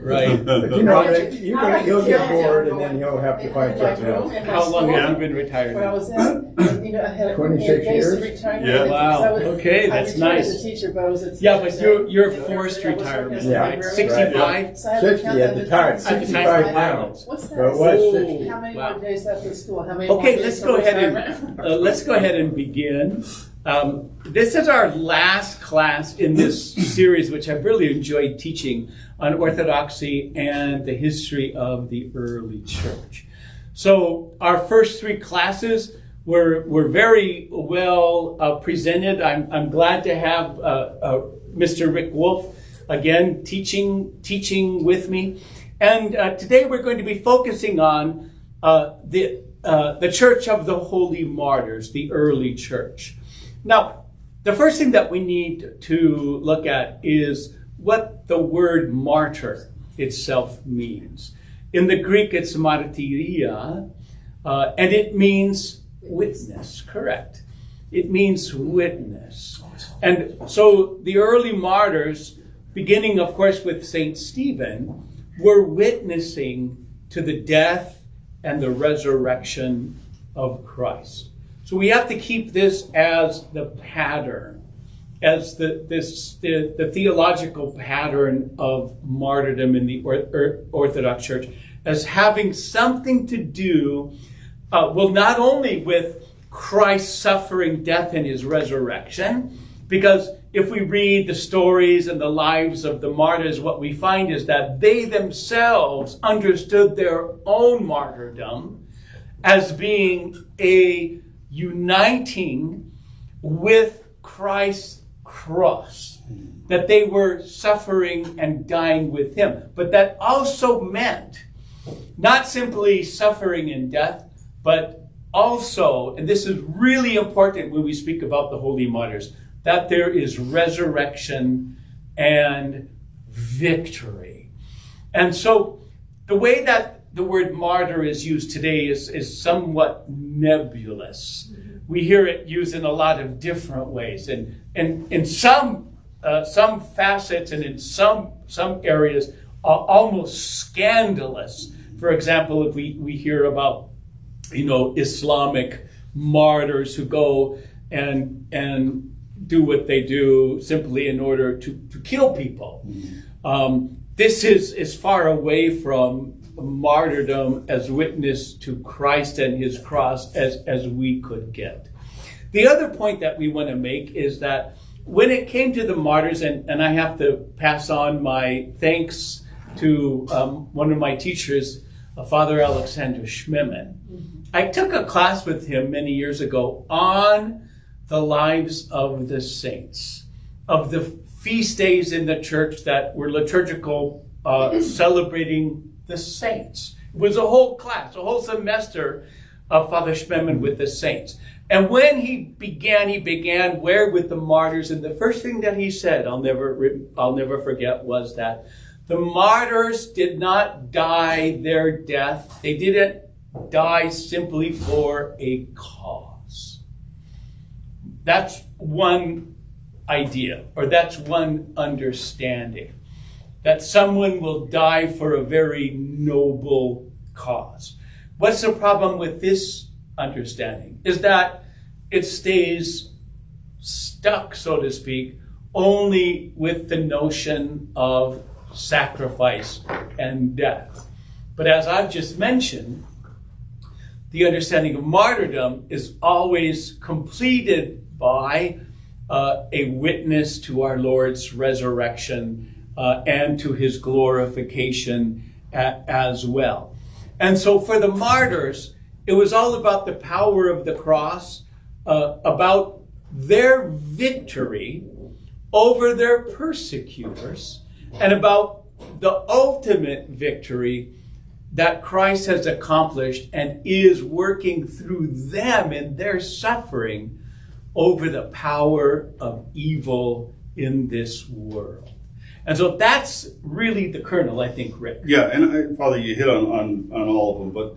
Right. But you know, you'll get bored and then you'll have to find something else. How long have you been retired? When I was in, I had 26 years? retirement. Yeah. Wow. Okay, that's I retired nice. as a teacher, but I was a Yeah, but teacher. you're forced retirement, Yeah. right? 65? So I had to 60 count at the the time, times. 65 now. What's that? But it was 60. How many Wow. more days left of school? How many Okay, more let's days go till ahead retirement? and let's go ahead and begin. This is our last class in this series, which I've really enjoyed teaching on Orthodoxy and the history of the early church. So our first three classes were very well presented. I'm glad to have Mr. Rick Wolf again teaching with me. And today we're going to be focusing on the Church of the Holy Martyrs, the early church. Now, the first thing that we need to look at is what the word martyr itself means. In the Greek, it's martyria, and it means witness, correct? It means witness. And so the early martyrs, beginning, of course, with St. Stephen, were witnessing to the death and the resurrection of Christ. So we have to keep this as the pattern, as the theological pattern of martyrdom in the Orthodox Church, as having something to do, not only with Christ's suffering, death, and his resurrection, because if we read the stories and the lives of the martyrs, what we find is that they themselves understood their own martyrdom as being a uniting with Christ's cross, that they were suffering and dying with him. But that also meant not simply suffering and death, but also, and this is really important when we speak about the holy martyrs, that there is resurrection and victory. And so the way that the word martyr is used today is somewhat nebulous. We hear it used in a lot of different ways, and in some facets and in some areas almost scandalous. For example, if we hear about Islamic martyrs who go and do what they do simply in order to kill people. This is far away from martyrdom as witness to Christ and his cross as we could get. The other point that we want to make is that when it came to the martyrs, and I have to pass on my thanks to one of my teachers, Father Alexander Schmemann. I took a class with him many years ago on the lives of the saints, of the feast days in the church that were liturgical, celebrating the saints. It was a whole class, a whole semester of Father Schmemann with the saints. And when he began where with the martyrs, and the first thing that he said, I'll never forget, was that the martyrs did not die their death. They didn't die simply for a cause. That's one idea, or that's one understanding, that someone will die for a very noble cause. What's the problem with this understanding? Is that it stays stuck, so to speak, only with the notion of sacrifice and death. But as I've just mentioned, the understanding of martyrdom is always completed by a witness to our Lord's resurrection and to his glorification as well. And so for the martyrs, it was all about the power of the cross, about their victory over their persecutors, and about the ultimate victory that Christ has accomplished and is working through them in their suffering over the power of evil in this world. And so that's really the kernel, I think, Rick. Yeah, and Father, you hit on all of them, but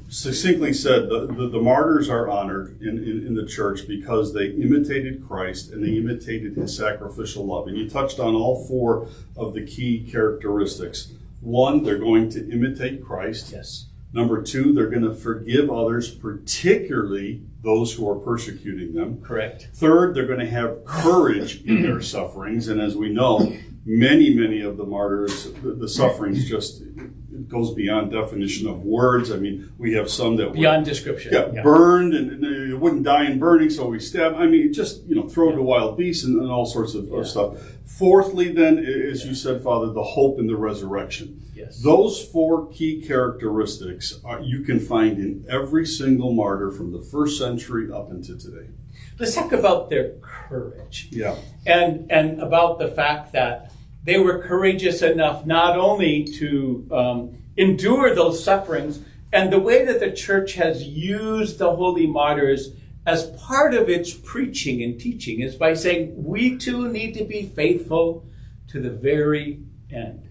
Succinctly said, the martyrs are honored in the church because they imitated Christ and they imitated his sacrificial love. And you touched on all four of the key characteristics. One, they're going to imitate Christ. Yes. Number two, they're going to forgive others, particularly those who are persecuting them. Correct. Third, they're going to have courage in their sufferings. And as we know, many of the martyrs, the sufferings just, it goes beyond definition of words. I mean, we have some that beyond description. Yeah, burned, and they wouldn't die in burning, so we stab. I mean, just, throw to wild beasts and all sorts of stuff. Fourthly, then, as you said, Father, the hope in the resurrection. Yes. Those four key characteristics you can find in every single martyr from the first century up into today. Let's talk about their courage. Yeah. And about the fact that they were courageous enough not only to endure those sufferings, and the way that the church has used the holy martyrs as part of its preaching and teaching is by saying we too need to be faithful to the very end.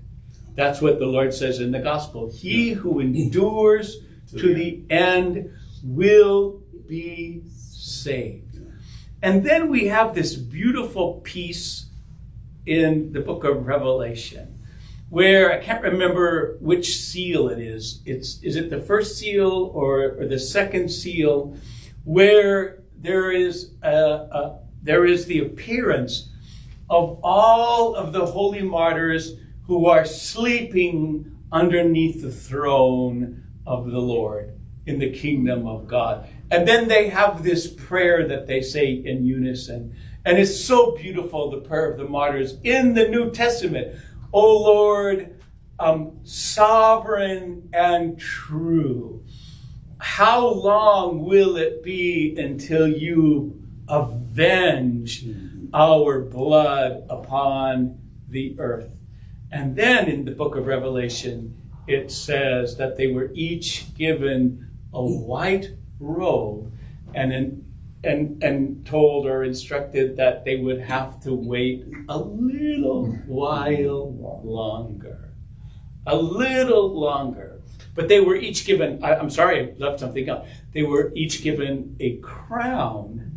That's what the Lord says in the gospel. He who endures to the end will be saved. And then we have this beautiful piece in the book of Revelation, where I can't remember which seal it is. Is it the first seal or the second seal, where there is the appearance of all of the holy martyrs who are sleeping underneath the throne of the Lord in the kingdom of God. And then they have this prayer that they say in unison. And it's so beautiful, the prayer of the martyrs in the New Testament. O Lord, sovereign and true, how long will it be until you avenge our blood upon the earth? And then in the book of Revelation, it says that they were each given a white robe and told or instructed that they would have to wait a little while longer. A little longer. But they were each given, I'm sorry, I left something out. They were each given a crown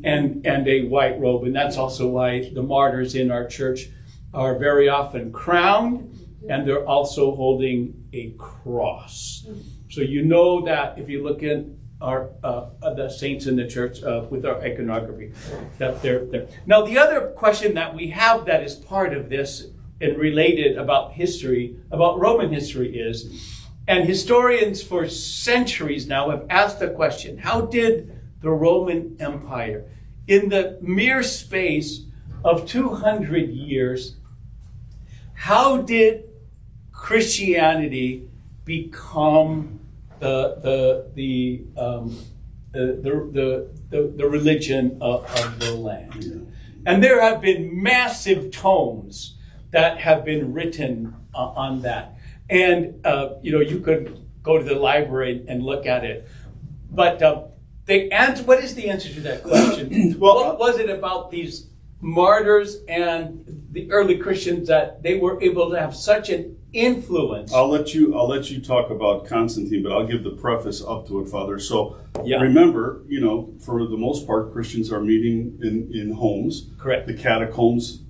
and a white robe. And that's also why the martyrs in our church are very often crowned, and they're also holding a cross. So you know that if you look in our the saints in the church with our iconography, that they're there. Now, the other question that we have that is part of this and related about history, about Roman history is, and historians for centuries now have asked the question, how did the Roman Empire, in the mere space of 200 years, how did Christianity become the religion of the land? Yeah. And there have been massive tomes that have been written on that. And you could go to the library and look at it. But what is the answer to that question? What was it about these martyrs and the early Christians that they were able to have such an influence? I'll let you talk about Constantine, but I'll give the preface up to it, Father. So yeah. Remember, for the most part, Christians are meeting in homes. Correct. The catacombs,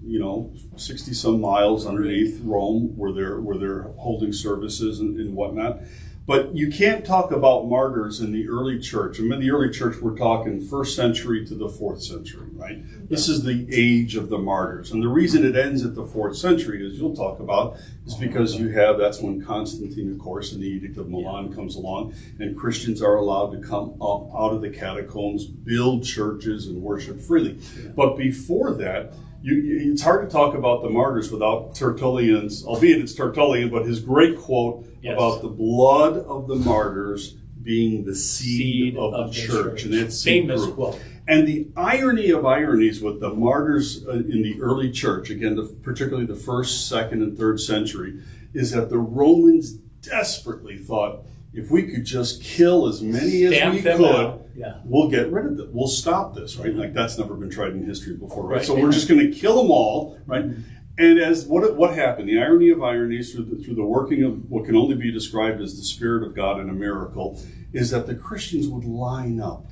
60 some miles underneath Rome, where they're holding services and whatnot. But you can't talk about martyrs in the early church. I mean, the early church, we're talking 1st century to the 4th century, right? Yeah. This is the age of the martyrs. And the reason it ends at the 4th century, as you'll talk about, is because that's when Constantine, of course, and the Edict of Milan comes along, and Christians are allowed to come up out of the catacombs, build churches, and worship freely. Yeah. But before that, it's hard to talk about the martyrs without Tertullian's, albeit it's Tertullian, but his great quote about the blood of the martyrs being the seed of the church. And it's famous quote. And the irony of ironies with the martyrs in the early church, again, particularly the 1st, 2nd, and 3rd century, is that the Romans desperately thought, if we could just kill as many as we could, we'll get rid of them. We'll stop this, right? Like, that's never been tried in history before, right? So we're just going to kill them all, right? And as what happened, the irony of ironies through the working of what can only be described as the Spirit of God in a miracle, is that the Christians would line up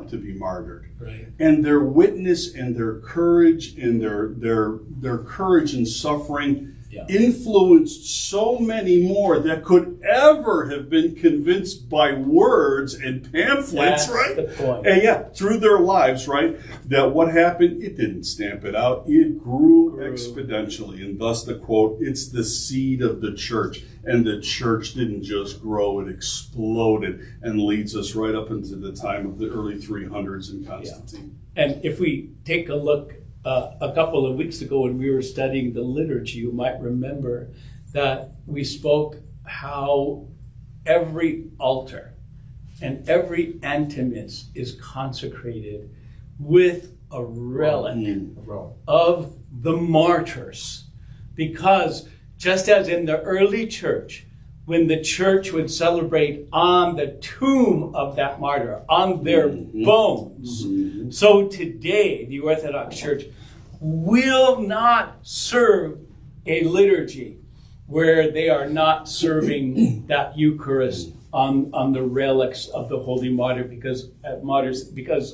to be martyred. Right. And their witness and their courage and their courage in suffering influenced so many more that could ever have been convinced by words and pamphlets, That's right? the point. And through their lives, right? That what happened, it didn't stamp it out. It grew exponentially. And thus the quote, it's the seed of the church. And the church didn't just grow, it exploded and leads us right up into the time of the early 300s in Constantine. And if we take a look a couple of weeks ago when we were studying the liturgy, you might remember that we spoke how every altar and every antimis is consecrated with a relic of the martyrs. Because just as in the early church, when the church would celebrate on the tomb of that martyr, on their bones, so today the Orthodox Church will not serve a liturgy where they are not serving that Eucharist on the relics of the holy martyr because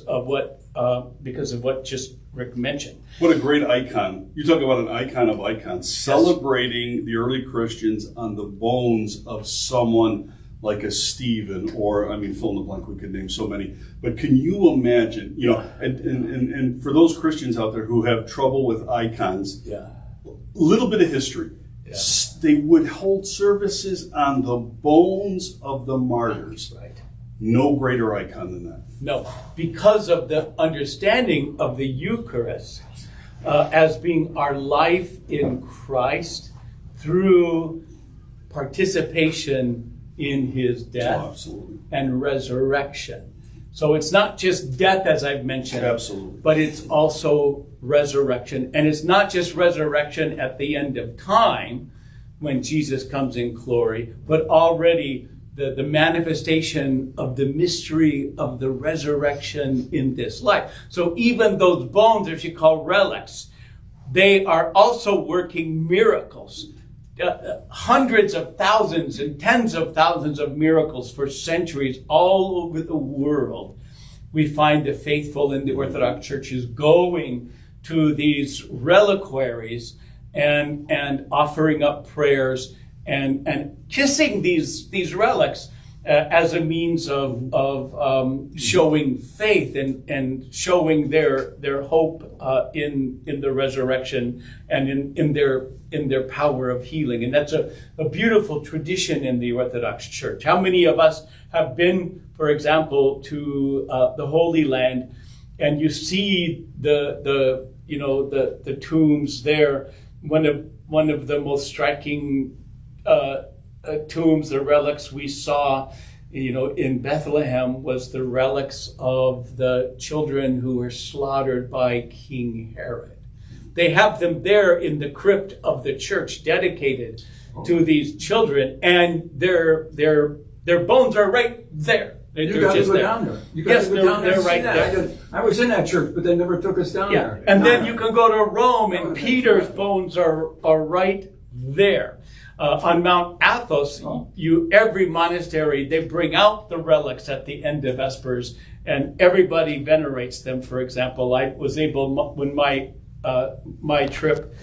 of what just Rick mentioned. What a great icon. You talk about an icon of icons, celebrating the early Christians on the bones of someone like a Stephen, or, fill in the blank, we could name so many. But can you imagine, and for those Christians out there who have trouble with icons, little bit of history. Yeah. They would hold services on the bones of the martyrs. Right. No greater icon than that. No, because of the understanding of the Eucharist as being our life in Christ through participation in his death and resurrection. So it's not just death, as I've mentioned, but it's also resurrection. And it's not just resurrection at the end of time when Jesus comes in glory, but already the manifestation of the mystery of the resurrection in this life. So even those bones, as you call relics, they are also working miracles. Hundreds of thousands and tens of thousands of miracles for centuries all over the world. We find the faithful in the Orthodox churches going to these reliquaries and offering up prayers and kissing these relics as a means of showing faith and showing their hope in the resurrection and in their power of healing. And that's a beautiful tradition in the Orthodox Church. How many of us have been, for example, to the Holy Land, and you see the tombs there? One of the most striking tombs, the relics we saw, in Bethlehem was the relics of the children who were slaughtered by King Herod. They have them there in the crypt of the church dedicated to these children, and their bones are right there. You got to go down there. You got to go down there. They're right there. I was in that church, but they never took us down there. And then you can go to Rome, and Peter's bones are right there. On Mount Athos, every monastery, they bring out the relics at the end of Vespers, and everybody venerates them. For example, I was able, when my trip,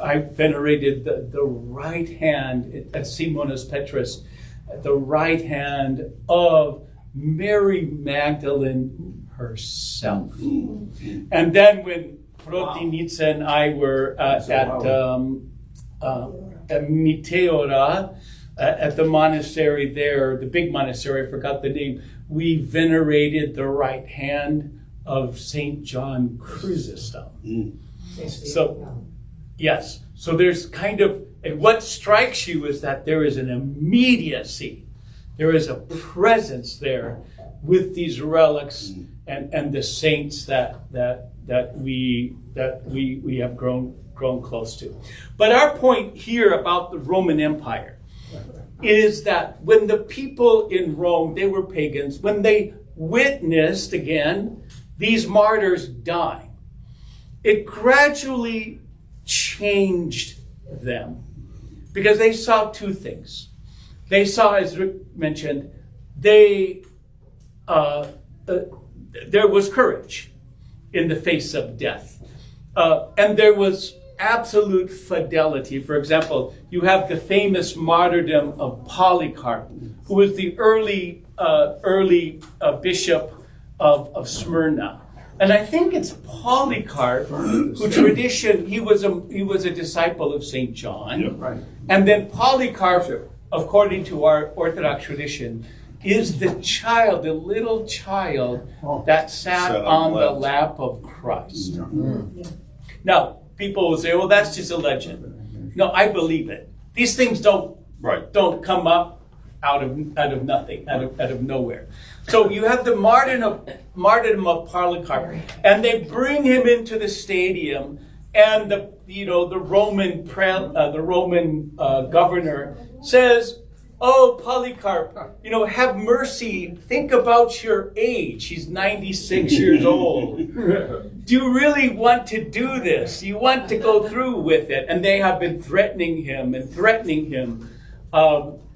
I venerated the right hand at Simonas Petrus, the right hand of Mary Magdalene herself. And then when Protinitsa and I were at Meteora, at the monastery there, the big monastery, I forgot the name, we venerated the right hand of St. John Chrysostom. So, yes. So there's and what strikes you is that there is an immediacy. There is a presence there with these relics and the saints that we have grown close to. But our point here about the Roman Empire is that when the people in Rome, they were pagans, when they witnessed, again, these martyrs dying, it gradually changed them because they saw two things. They saw, as Rick mentioned, there was courage in the face of death. And there was absolute fidelity. For example, you have the famous martyrdom of Polycarp, who was the early bishop of Smyrna. And I think it's Polycarp who he was a disciple of St. John. Yeah. Right. And then Polycarp, according to our Orthodox tradition, is the little child that sat on the lap of Christ. Mm. Now, people will say, well, that's just a legend. No, I believe it. These things don't come up out of nothing, out of nowhere. So you have the martyrdom of Polycarp, and they bring him into the stadium, and the Roman governor says, "Oh, Polycarp, have mercy. Think about your age." He's 96 years old. Do you really want to do this? Do you want to go through with it? And they have been threatening him.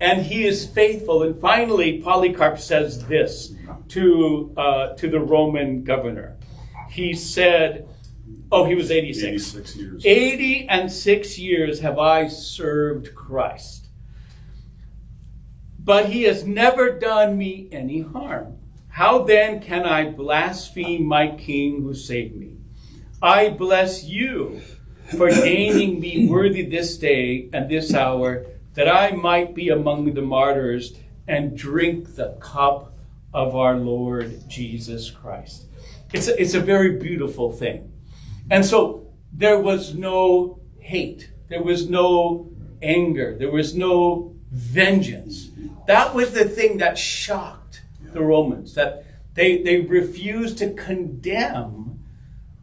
And he is faithful. And finally, Polycarp says this to the Roman governor. He said, he was 86. 86 years. 86 years have I served Christ. But he has never done me any harm. How then can I blaspheme my king who saved me? I bless you for deigning me worthy this day and this hour, that I might be among the martyrs and drink the cup of our Lord Jesus Christ. It's a very beautiful thing. And so there was no hate. There was no anger. There was no vengeance. That was the thing that shocked the Romans, that they refused to condemn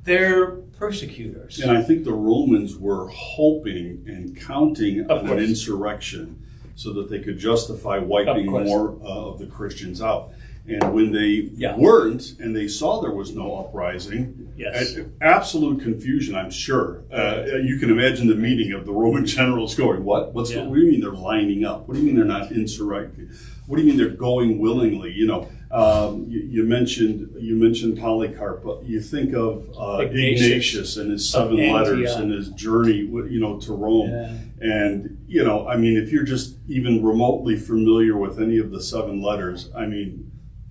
their persecutors. And I think the Romans were hoping and counting on an insurrection so that they could justify wiping more of the Christians out. And when they weren't, and they saw there was no uprising, absolute confusion, I'm sure. You can imagine the meeting of the Roman generals going, what do you mean they're lining up? What do you mean they're not insurrecting? What do you mean they're going willingly? You mentioned Polycarp, but you think of Ignatius and his 7 letters and his journey, to Rome. Yeah. And, if you're just even remotely familiar with any of the 7 letters,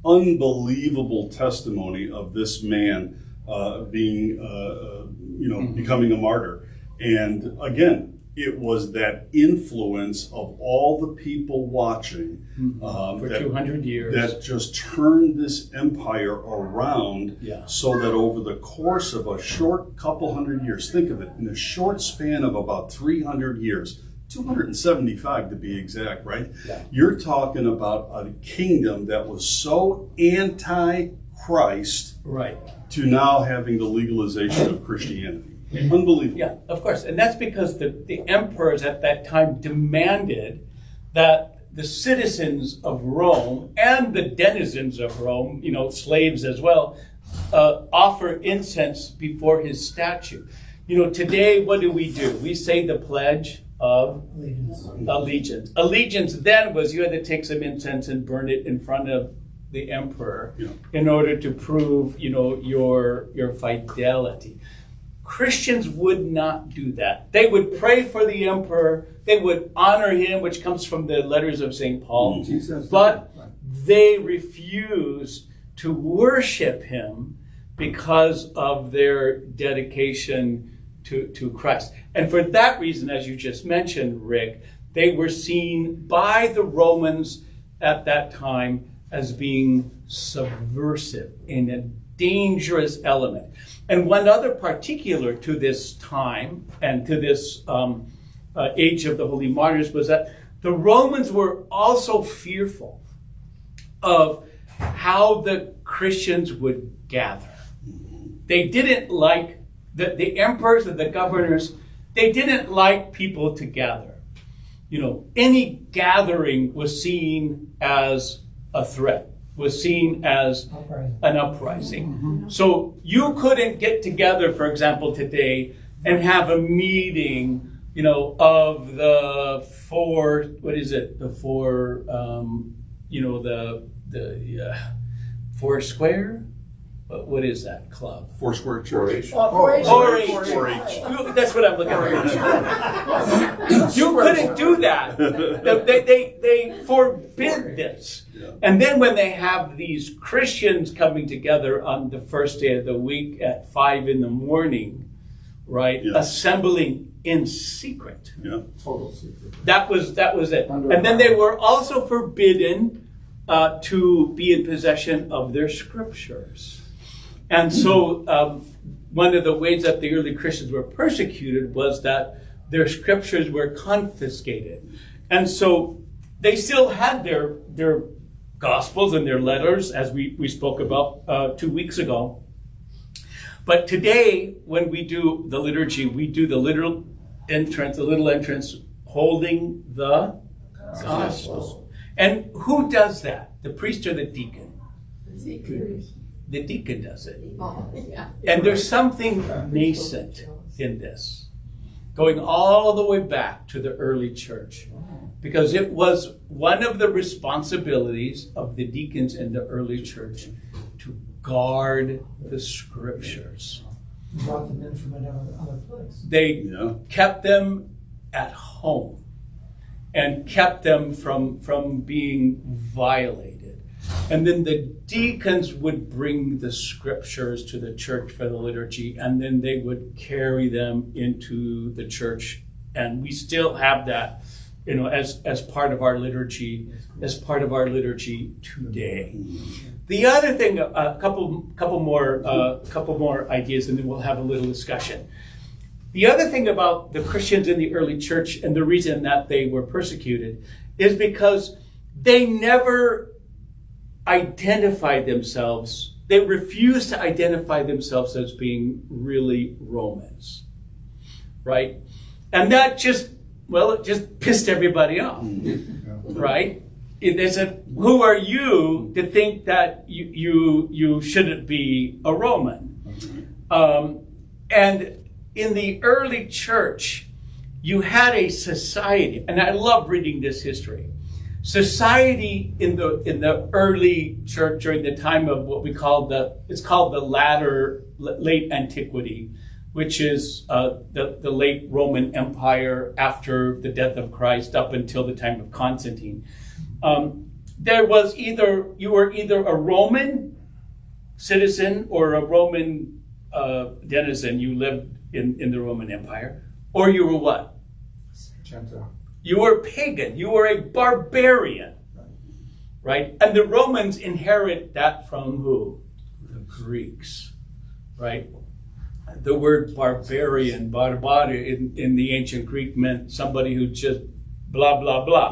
unbelievable testimony of this man becoming a martyr. And again, it was that influence of all the people watching for 200 years that just turned this empire around, so that over the course of a short couple hundred years, think of it, in a short span of about 300 years, 275 to be exact, right? Yeah. You're talking about a kingdom that was so anti-Christ, to now having the legalization of Christianity. Unbelievable. Yeah, of course. And that's because the emperors at that time demanded that the citizens of Rome and the denizens of Rome, slaves as well, offer incense before his statue. Today, what do? We say the pledge of allegiance. Allegiance then was you had to take some incense and burn it in front of the emperor in order to prove, your fidelity. Christians would not do that. They would pray for the emperor. They would honor him, which comes from the letters of St. Paul. But they refused to worship him because of their dedication to Christ. And for that reason, as you just mentioned, Rick, they were seen by the Romans at that time as being subversive and a dangerous element. And one other particular to this time and to this age of the Holy Martyrs was that the Romans were also fearful of how the Christians would gather. They didn't like the emperors and the governors, they didn't like people to gather. Any gathering was seen as a threat, was seen as an uprising. So you couldn't get together, for example, today and have a meeting, of the four, the four square? What is that club? Foursquare Church. 4-H. 4-H. That's what I'm looking for. You couldn't do that. They forbid this. Yeah. And then when they have these Christians coming together on the first day of the week at 5 a.m, right, Yeah. assembling in secret. Yeah. Total secret. That was it. And then they were also forbidden to be in possession of their scriptures. And so one of the ways that the early Christians were persecuted was that their scriptures were confiscated. And so they still had their gospels and their letters, as we spoke about 2 weeks ago. But today, when we do the liturgy, we do the little entrance holding the gospel. And who does that? The priest or the deacon? The deacon does it. Yeah. And there's something nascent in this, going all the way back to the early church, because it was one of the responsibilities of the deacons in the early church to guard the scriptures. Brought them in from another place. They kept them at home and kept them from being violated. And then the deacons would bring the scriptures to the church for the liturgy, and then they would carry them into the church. And we still have that, as part of our liturgy, today. The other thing, a couple more ideas, and then we'll have a little discussion. The other thing about the Christians in the early church, and the reason that they were persecuted, is because they never identified themselves. They refused to identify themselves as being really Romans, right? And that just pissed everybody off, right? They said, "Who are you to think that you shouldn't be a Roman?" And in the early church, you had a society, and I love reading this history. Society in the early church during the time of what we call it's called the late antiquity, which is the late Roman Empire after the death of Christ up until the time of Constantine. You were either a Roman citizen or a Roman denizen. You lived in the Roman Empire, or you were what? Gentile. You were pagan. You were a barbarian, right? And the Romans inherit that from who? The Greeks, right? The word barbarian, barbare, in the ancient Greek meant somebody who just blah, blah, blah.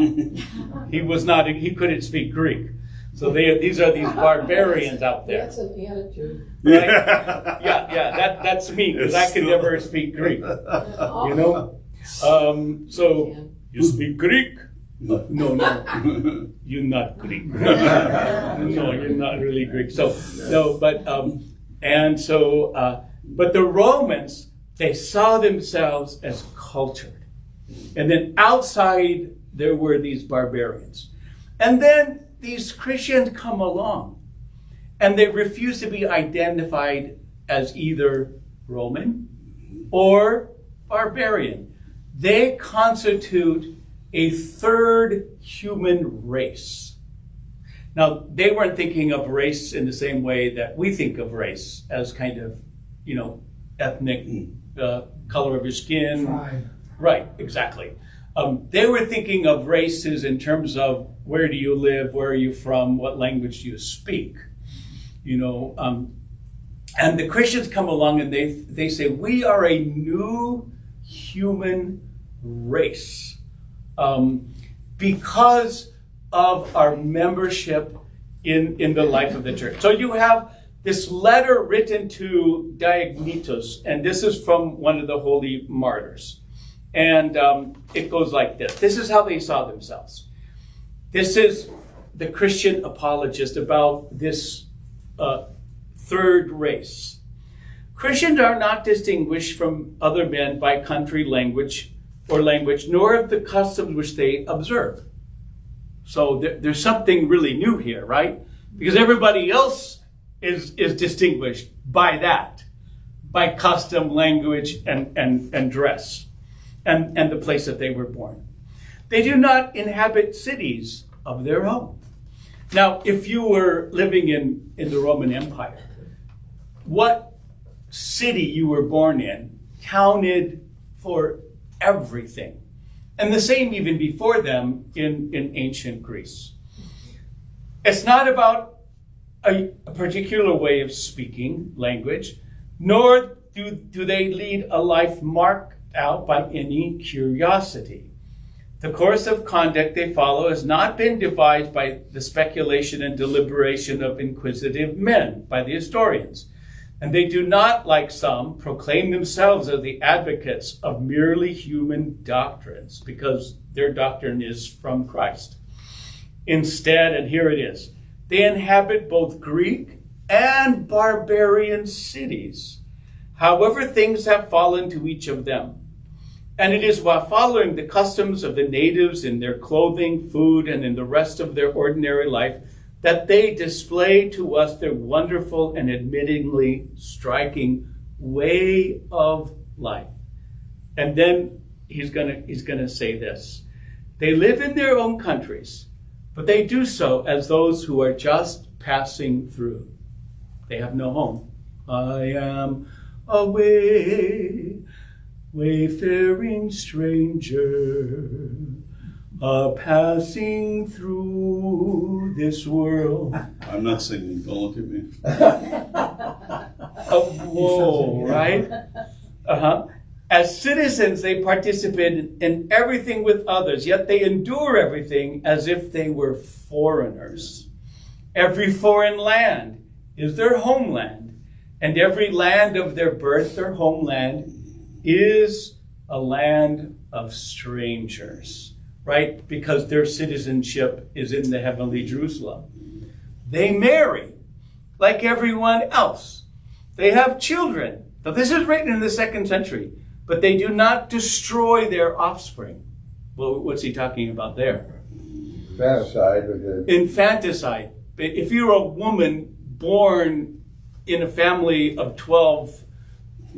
He couldn't speak Greek. So these are these barbarians out there. That's an attitude. Right? Yeah, that's me, because I could never speak Greek, So, you speak Greek? No, you're not Greek. No, you're not really Greek. But the Romans, they saw themselves as cultured. And then outside, there were these barbarians. And then these Christians come along, and they refuse to be identified as either Roman or barbarian. They constitute a third human race. Now, they weren't thinking of race in the same way that we think of race, as kind of, ethnic, color of your skin. Tribe. Right, exactly. They were thinking of races in terms of where do you live, where are you from, what language do you speak, and the Christians come along and they say, we are a new human race because of our membership in the life of the church. So you have this letter written to Diognetus, and this is from one of the holy martyrs. And it goes like this. This is how they saw themselves. This is the Christian apologist about this third race. Christians are not distinguished from other men by country, language, nor of the customs which they observe. So there's something really new here, right? Because everybody else is distinguished by that, by custom, language, and dress, and the place that they were born. They do not inhabit cities of their own. Now, if you were living in the Roman Empire, what city you were born in counted for everything. And the same even before them in ancient Greece. It's not about a particular way of speaking language, nor do they lead a life marked out by any curiosity. The course of conduct they follow has not been devised by the speculation and deliberation of inquisitive men, by the historians. And they do not, like some, proclaim themselves as the advocates of merely human doctrines, because their doctrine is from Christ. Instead, and here it is, they inhabit both Greek and barbarian cities, however things have fallen to each of them. And it is while following the customs of the natives in their clothing, food, and in the rest of their ordinary life that they display to us their wonderful and admittingly striking way of life. And then he's gonna say this. They live in their own countries, but they do so as those who are just passing through. They have no home. I am a wayfaring stranger, passing through this world. I'm not singing. Don't look at me. Whoa, right? As citizens, they participate in everything with others, yet they endure everything as if they were foreigners. Every foreign land is their homeland, and every land of their birth, their homeland, is a land of strangers, right? Because their citizenship is in the heavenly Jerusalem. They marry like everyone else. They have children. Now, this is written in the 2nd century, but they do not destroy their offspring. Well, what's he talking about there? Infanticide. Infanticide. If you're a woman born in a family of 12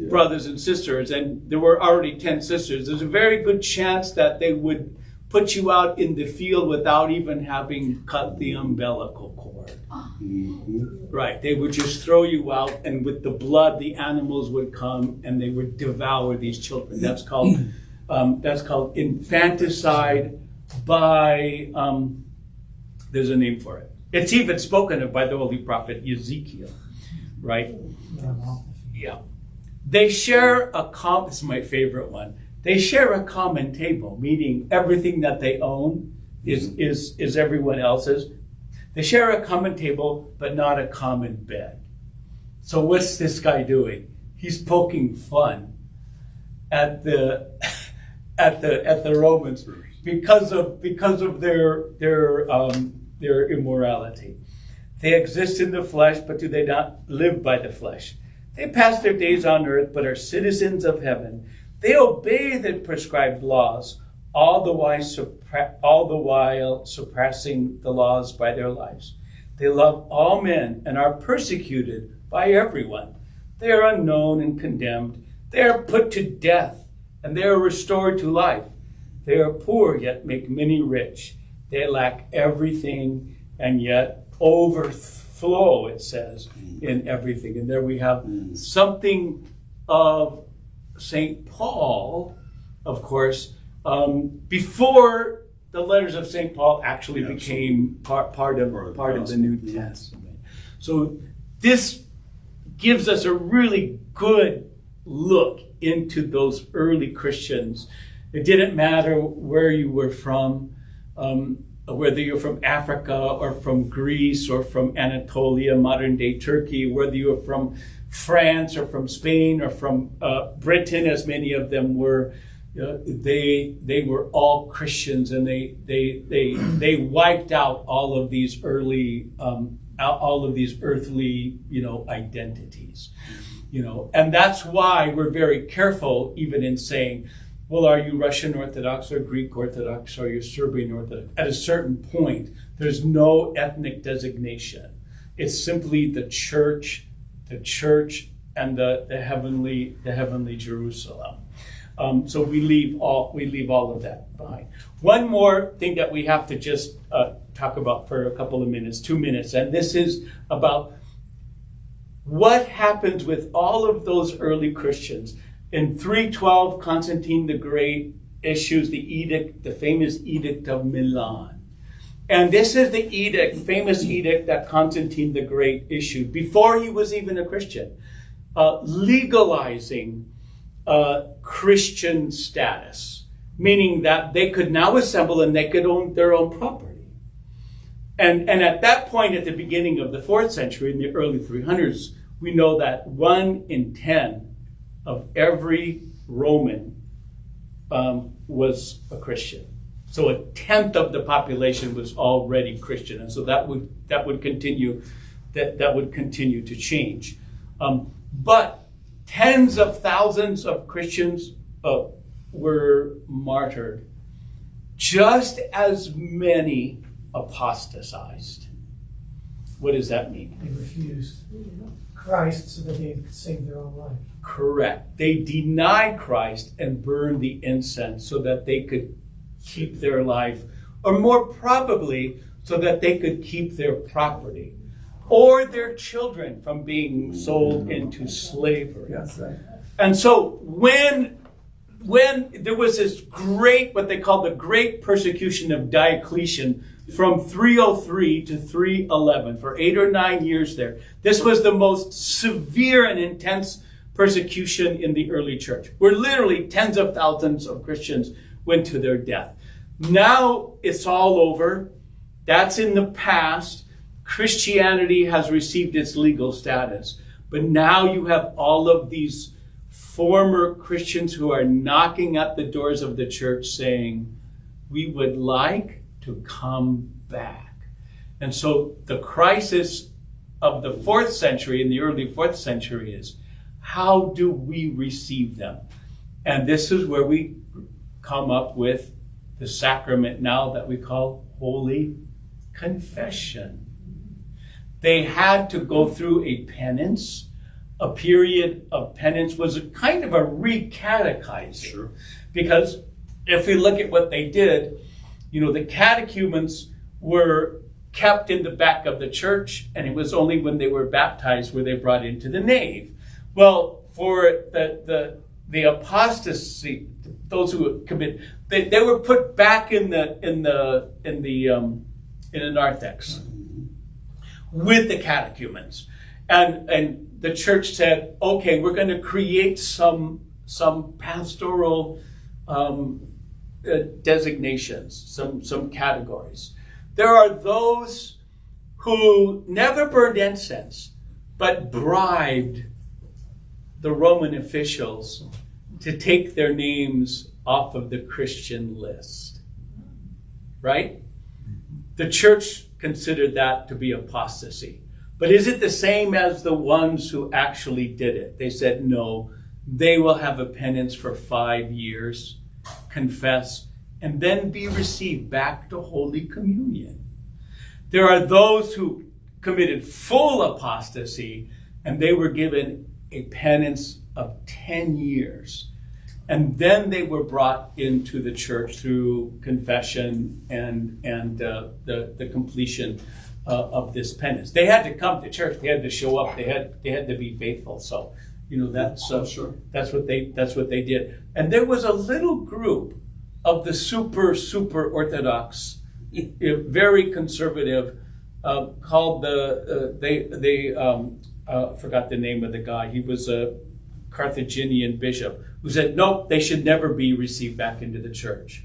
brothers and sisters, and there were already 10 sisters, there's a very good chance that they would put you out in the field without even having cut the umbilical cord. Mm-hmm. Right, they would just throw you out, and with the blood, the animals would come and they would devour these children. That's called infanticide by, there's a name for it. It's even spoken of by the holy prophet Ezekiel, right? Yeah. They share this is my favorite one. They share a common table, meaning everything that they own is everyone else's. They share a common table, but not a common bed. So what's this guy doing? He's poking fun at the Romans because of their immorality. They exist in the flesh, but do they not live by the flesh? They pass their days on earth, but are citizens of heaven. They obey the prescribed laws, all the while suppressing the laws by their lives. They love all men and are persecuted by everyone. They are unknown and condemned. They are put to death, and they are restored to life. They are poor, yet make many rich. They lack everything, and yet overflow, it says, in everything. And there we have something of St. Paul, of course, before the letters of St. Paul actually became part of the New Testament. So this gives us a really good look into those early Christians. It didn't matter where you were from, whether you're from Africa or from Greece or from Anatolia, modern day Turkey, whether you were from France or from Spain or from Britain, as many of them were, they were all Christians, and they wiped out all of these earthly, identities. And that's why we're very careful even in saying, well, are you Russian Orthodox or Greek Orthodox or you Serbian Orthodox? At a certain point, there's no ethnic designation. It's simply the church, and the heavenly Jerusalem. So we leave all of that behind. One more thing that we have to just talk about for a couple of minutes, 2 minutes, and this is about what happens with all of those early Christians. In 312, Constantine the Great issues the edict, the famous Edict of Milan. And this is the famous edict that Constantine the Great issued before he was even a Christian, legalizing Christian status, meaning that they could now assemble and they could own their own property. And at that point, at the beginning of the 4th century, in the early 300s, we know that 1 in 10 of every Roman was a Christian. So 1/10 of the population was already Christian, and so that would continue to change. But tens of thousands of Christians were martyred. Just as many apostatized. What does that mean? They refused Christ so that they could save their own life. Correct. They denied Christ and burned the incense so that they could keep their life, or more probably, so that they could keep their property or their children from being sold into slavery. That's right. And so when there was this great, what they call the Great Persecution of Diocletian from 303 to 311, for 8 or 9 years there, this was the most severe and intense persecution in the early church, where literally tens of thousands of Christians went to their death. Now it's all over. That's in the past. Christianity has received its legal status. But now you have all of these former Christians who are knocking at the doors of the church saying, we would like to come back. And so the crisis of the 4th century, in the early 4th century, is how do we receive them? And this is where we come up with the sacrament now that we call Holy Confession. They had to go through a penance. A period of penance was a kind of a recatechizing. Sure. Because if we look at what they did, the catechumens were kept in the back of the church, and it was only when they were baptized were they brought into the nave. Well, for the apostasy, those who commit, they were put back in the narthex with the catechumens, and the church said, okay, we're going to create some pastoral designations, some categories. There are those who never burned incense, but bribed the Roman officials to take their names off of the Christian list. Right? The church considered that to be apostasy. But is it the same as the ones who actually did it? They said, no, they will have a penance for 5 years, confess, and then be received back to Holy Communion. There are those who committed full apostasy, and they were given a penance of 10 years. And then they were brought into the church through confession and the completion of this penance. They had to come to church. They had to show up. They had to be faithful. So, that's Sure. that's what they did. And there was a little group of the super Orthodox, very conservative, called forgot the name of the guy. He was a Carthaginian bishop who said, nope, they should never be received back into the church,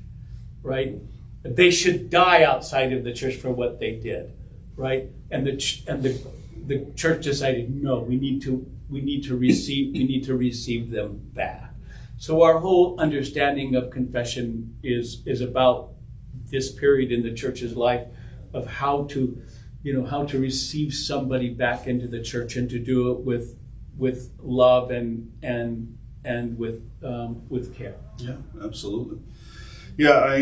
right? They should die outside of the church for what they did, right? And the church decided, no, we need to receive them back. So our whole understanding of confession is about this period in the church's life of how to receive somebody back into the church and to do it with with love and with care. Yeah, absolutely. Yeah,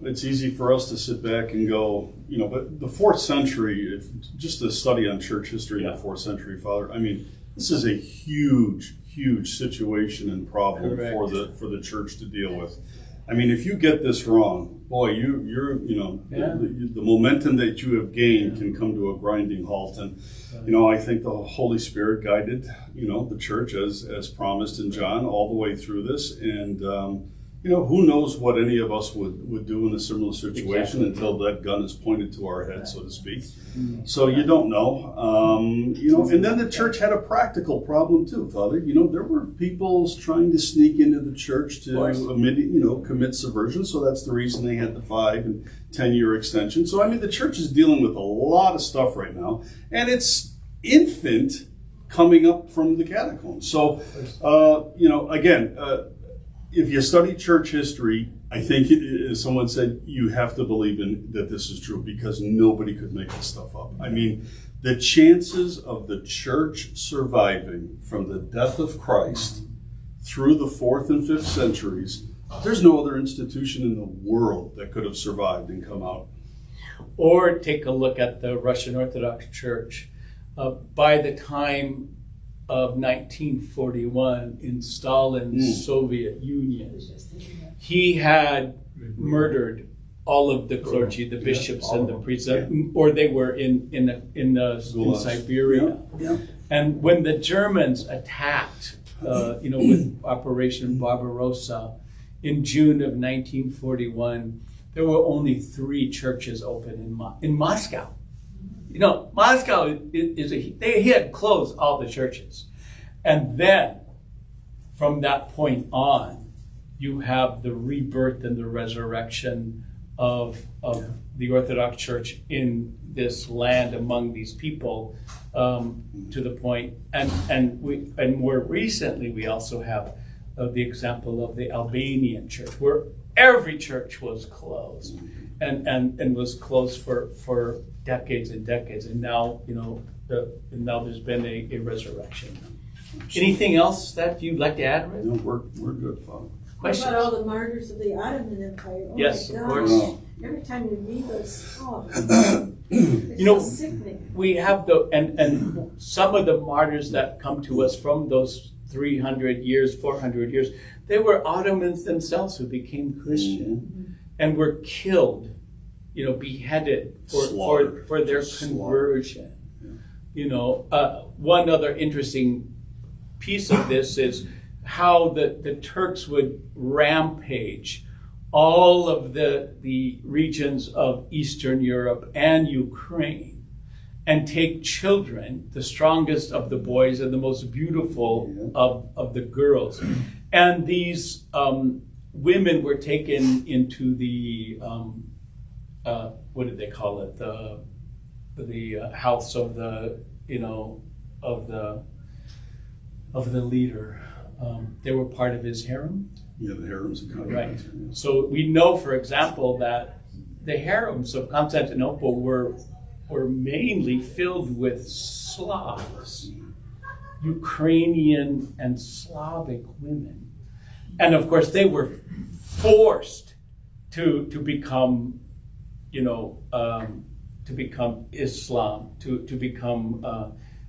it's easy for us to sit back and go, but the 4th century, just a study on church history in the 4th century, Father, I mean, this is a huge, huge situation and problem Correct. for the church to deal with. I mean, if you get this wrong, boy, the momentum that you have gained can come to a grinding halt. And, I think the Holy Spirit guided, the church as promised in John all the way through this. And, who knows what any of us would do in a similar situation until that gun is pointed to our head, so to speak. So you don't know. And then the church had a practical problem too, Father. There were people trying to sneak into the church to commit subversion. So that's the reason they had the 5 and 10-year extension. So, the church is dealing with a lot of stuff right now. And it's infant coming up from the catacombs. So, again, if you study church history, I think, as someone said, you have to believe in that this is true because nobody could make this stuff up. I mean, the chances of the church surviving from the death of Christ through the 4th and 5th centuries, there's no other institution in the world that could have survived and come out. Or take a look at the Russian Orthodox Church. By the time of 1941 in Stalin's Soviet Union, he had murdered all of the clergy, the bishops and the priests, or they were in Siberia. Yeah. And when the Germans attacked, with Operation Barbarossa in June of 1941, there were only 3 churches open in Moscow. Moscow he had closed all the churches. And then from that point on, you have the rebirth and the resurrection of the Orthodox Church in this land among these people, to the point, and more recently we also have the example of the Albanian church, where every church was closed and was closed for decades and decades, and now now there's been a resurrection. Anything else that you'd like to add, Rick? No, we're good, Father. What about all the martyrs of the Ottoman Empire? Oh Yes, my of gosh. course. Every time you read those talks, it's so sickening. We have and some of the martyrs that come to us from those 300 years, 400 years, they were Ottomans themselves who became Christian and were killed, beheaded for their conversion. One other interesting piece of this is how the Turks would rampage all of the regions of Eastern Europe and Ukraine and take children, the strongest of the boys and the most beautiful of the girls. And these women were taken into the, what did they call it? The house of the, of the leader. They were part of his harem. Yeah, the harems of Right. So we know, for example, that the harems of Constantinople were mainly filled with Slavs, Ukrainian and Slavic women. And of course, they were forced to become, to become Islam, to become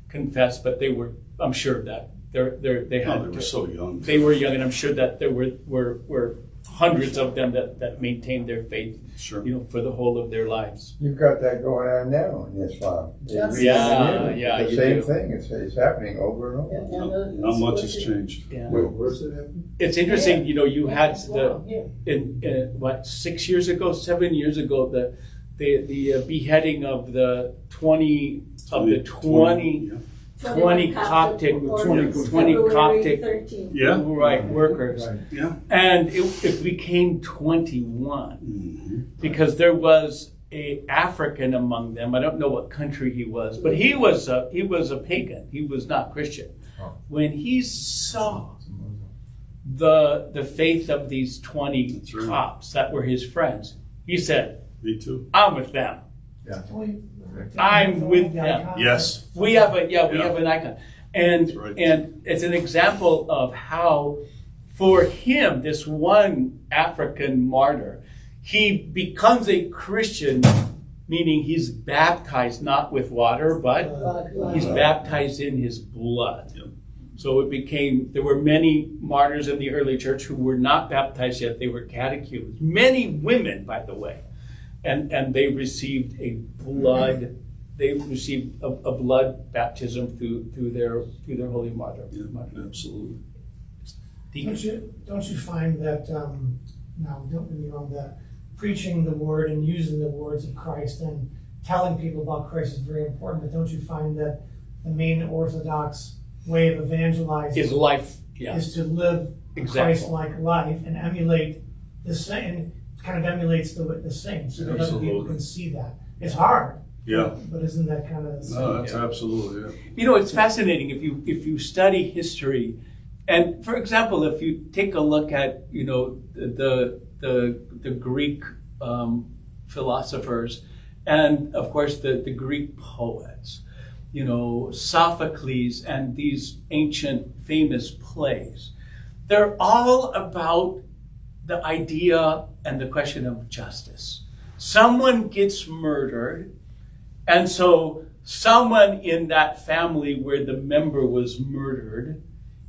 confessed. But they were, I'm sure that they were so young. They were young, and I'm sure that there were hundreds of them that maintained their faith, Sure. For the whole of their lives. You've got that going on now in Islam. Yes. Yeah, The you same do. thing. It's happening over and over. Not much has changed. Yeah. Where's it happening? It's interesting, you had Wow, yeah. in 7 years ago, the beheading of the 20 Coptic February 13th. Yeah. workers. Right. Yeah. And it became 21 because there was a African among them. I don't know what country he was, but he was a pagan. He was not Christian. Oh. When he saw the faith of these 20 That's right. Copts that were his friends, he said, Me too. "I'm with them. Yeah. I'm with them." Yes. We have an icon. And That's right. and it's an example of how, for him, this one African martyr, he becomes a Christian, meaning he's baptized not with water, but he's baptized in his blood. Yep. So there were many martyrs in the early church who were not baptized yet. They were catechumens. Many women, by the way. And they received a blood blood baptism through their holy martyr. Yeah, absolutely. Don't you find that, now don't get me wrong, that preaching the word and using the words of Christ and telling people about Christ is very important, but don't you find that the main Orthodox way of evangelizing His life, yeah. is to live a Example. Christ-like life and emulate the saint, kind of emulates the saints, so that other people Absolutely. can see that. It's hard. Yeah. But isn't that kind of the same? No, that's absolutely it. It's fascinating if you study history, and for example, if you take a look at the Greek philosophers, and of course the Greek poets, Sophocles and these ancient famous plays, they're all about the idea and the question of justice. Someone gets murdered, and so someone in that family where the member was murdered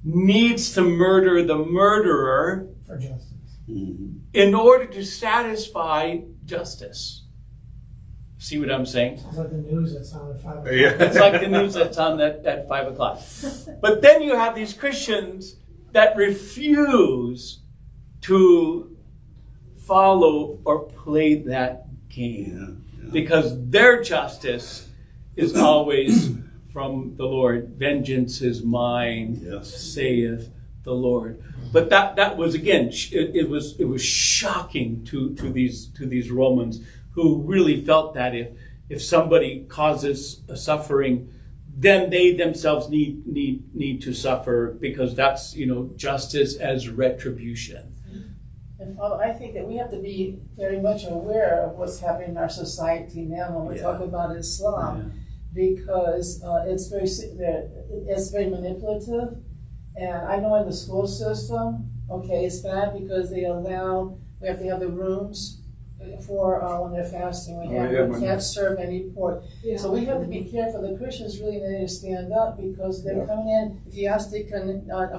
needs to murder the murderer For justice. Mm-hmm. in order to satisfy justice. See what I'm saying? Sounds like the news that's on at 5 o'clock. Yeah. It's like the news that's on at 5 o'clock. But then you have these Christians that refuse to follow or play that game. Yeah. Because their justice is always from the Lord. Vengeance is mine, Yes. saith the Lord. But that was, again, it was shocking to these Romans, who really felt that if somebody causes a suffering, then they themselves need to suffer, because that's justice as retribution. And Father, I think that we have to be very much aware of what's happening in our society now when we Yeah. talk about Islam, because it's very manipulative. And I know in the school system, it's bad because we have to have the rooms for when they're fasting. We can't serve any pork. Yeah. So we have to be careful. The Christians really need to stand up, because they're coming in. If you ask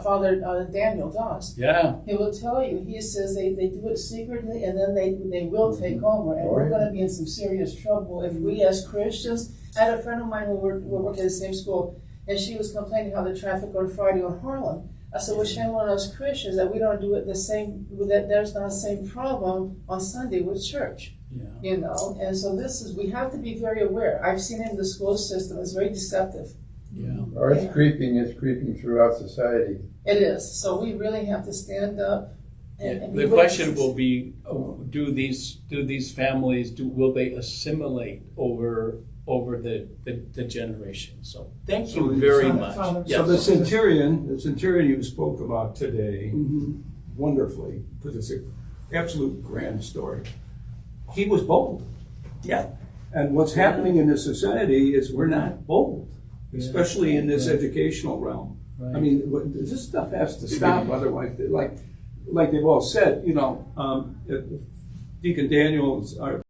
Father Daniel does, Yeah. he will tell you. He says they do it secretly, and then they will take over, and we're going to be in some serious trouble if we as Christians. I had a friend of mine who worked at the same school, and she was complaining how the traffic on Friday on Harlem. I said, well, shame on us Christians that we don't do it the same, that there's not the same problem on Sunday with church. Yeah. And so we have to be very aware. I've seen it in the school system. It's very deceptive. Yeah. Or it's creeping throughout society. It is. So we really have to stand up. And be The question witnesses. will be: do these families will they assimilate over the generation? So thank you very much. Father, Yes. So the centurion you spoke about today, wonderfully, because it's an absolute grand story. He was bold. Yeah. And what's happening in this society is we're not bold, especially in this educational realm. Right. I mean, this stuff has to stop, otherwise, like they've all said, Deacon Daniel, our